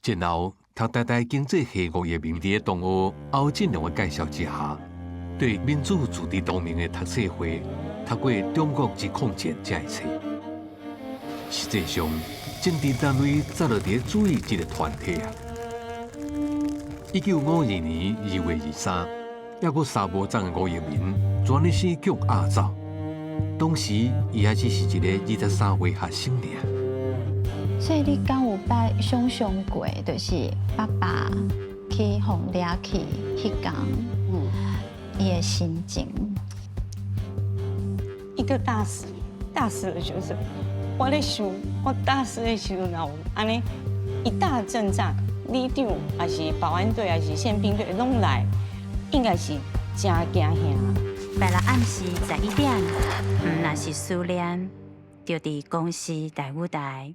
然后，读台大经济系5月名字的同学欧进良的介绍之下，对民主自治同盟的读册会读过《中国之空间》这一册。实际上，政治单位早就伫注意这个团体啊。1952年2月23，还阁沙无藏的吴益民转入死局压走。当时，伊还只是一个23岁学生尔。所以你敢有捌想象过，就是爸爸去互抓去迄天，伊的心情？一个大死的就是，我咧想，我大死的时候，然后安尼一大阵仗，里长还是保安队还是宪兵队拢来，应该是真惊吓。拜六暗时11点，若是思念，就伫公司大舞台。